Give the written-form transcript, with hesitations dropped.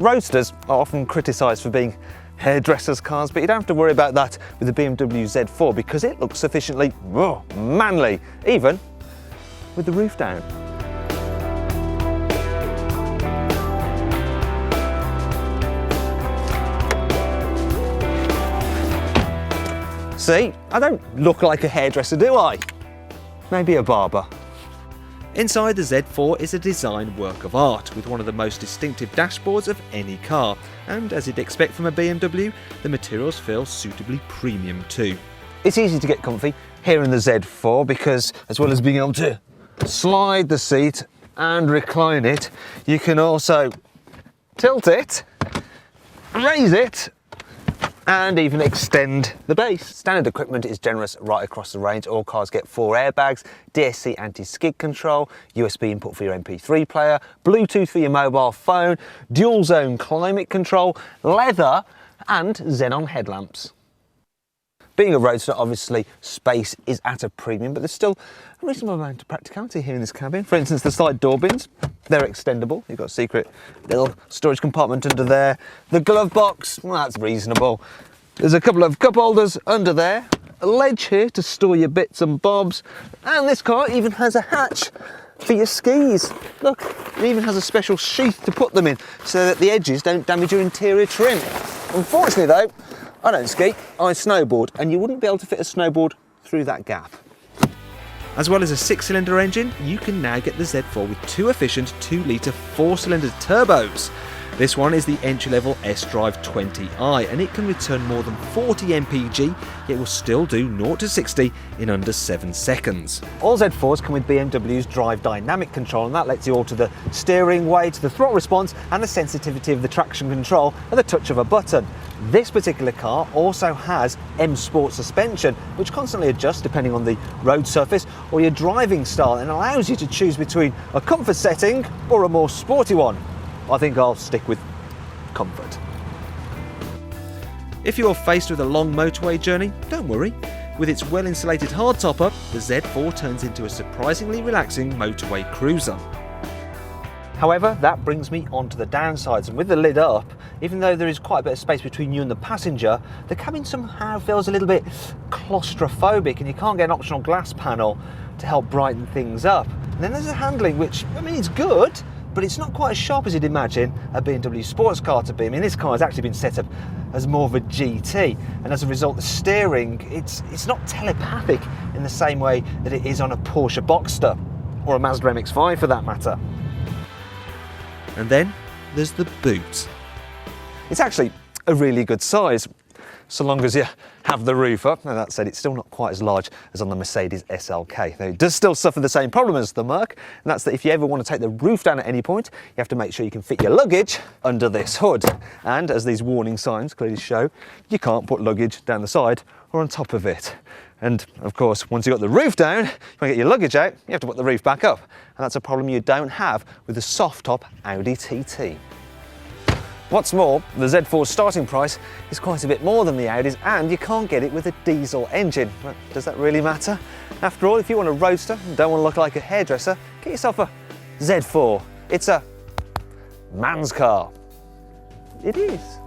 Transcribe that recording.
Roadsters are often criticised for being hairdressers' cars, but you don't have to worry about that with the BMW Z4 because it looks sufficiently manly, even with the roof down. See, I don't look like a hairdresser, do I? Maybe a barber. Inside the Z4 is a design work of art with one of the most distinctive dashboards of any car, and as you'd expect from a BMW, the materials feel suitably premium too. It's easy to get comfy here in the Z4 because as well as being able to slide the seat and recline it, you can also tilt it, raise it, and even extend the base. Standard equipment is generous right across the range. All cars get 4 airbags, DSC anti-skid control, USB input for your MP3 player, Bluetooth for your mobile phone, dual zone climate control, leather and xenon headlamps. Being a roadster, obviously space is at a premium, but there's still a reasonable amount of practicality here in this cabin. For instance, the side door bins, they're extendable. You've got a secret little storage compartment under there. The glove box, well, that's reasonable. There's a couple of cup holders under there, a ledge here to store your bits and bobs, and this car even has a hatch for your skis. Look, it even has a special sheath to put them in so that the edges don't damage your interior trim. Unfortunately though, I don't ski, I snowboard, and you wouldn't be able to fit a snowboard through that gap. As well as a 6-cylinder engine, you can now get the Z4 with 2 efficient 2-litre 4-cylinder turbos. This one is the entry-level S-Drive 20i, and it can return more than 40 mpg, yet will still do 0 to 60 in under 7 seconds. All Z4s come with BMW's Drive Dynamic Control, and that lets you alter the steering weight, the throttle response and the sensitivity of the traction control at the touch of a button. This particular car also has M Sport suspension, which constantly adjusts depending on the road surface or your driving style and allows you to choose between a comfort setting or a more sporty one. I think I'll stick with comfort. If you're faced with a long motorway journey, don't worry. With its well-insulated hardtopper, the Z4 turns into a surprisingly relaxing motorway cruiser. However, that brings me on to the downsides, and with the lid up, even though there is quite a bit of space between you and the passenger, the cabin somehow feels a little bit claustrophobic and you can't get an optional glass panel to help brighten things up. And then there's the handling, which, I mean, it's good, but it's not quite as sharp as you'd imagine a BMW sports car to be. I mean, this car has actually been set up as more of a GT, and as a result, the steering, it's not telepathic in the same way that it is on a Porsche Boxster, or a Mazda MX-5 for that matter. And then there's the boot. It's actually a really good size, so long as you have the roof up. Now that said, it's still not quite as large as on the Mercedes SLK, though it does still suffer the same problem as the Merc, and that's that if you ever want to take the roof down at any point, you have to make sure you can fit your luggage under this hood. And as these warning signs clearly show, you can't put luggage down the side or on top of it. And of course, once you've got the roof down, you want to get your luggage out, you have to put the roof back up. And that's a problem you don't have with the soft top Audi TT. What's more, the Z4's starting price is quite a bit more than the Audis, and you can't get it with a diesel engine. But does that really matter? After all, if you want a roadster and don't want to look like a hairdresser, get yourself a Z4. It's a man's car. It is.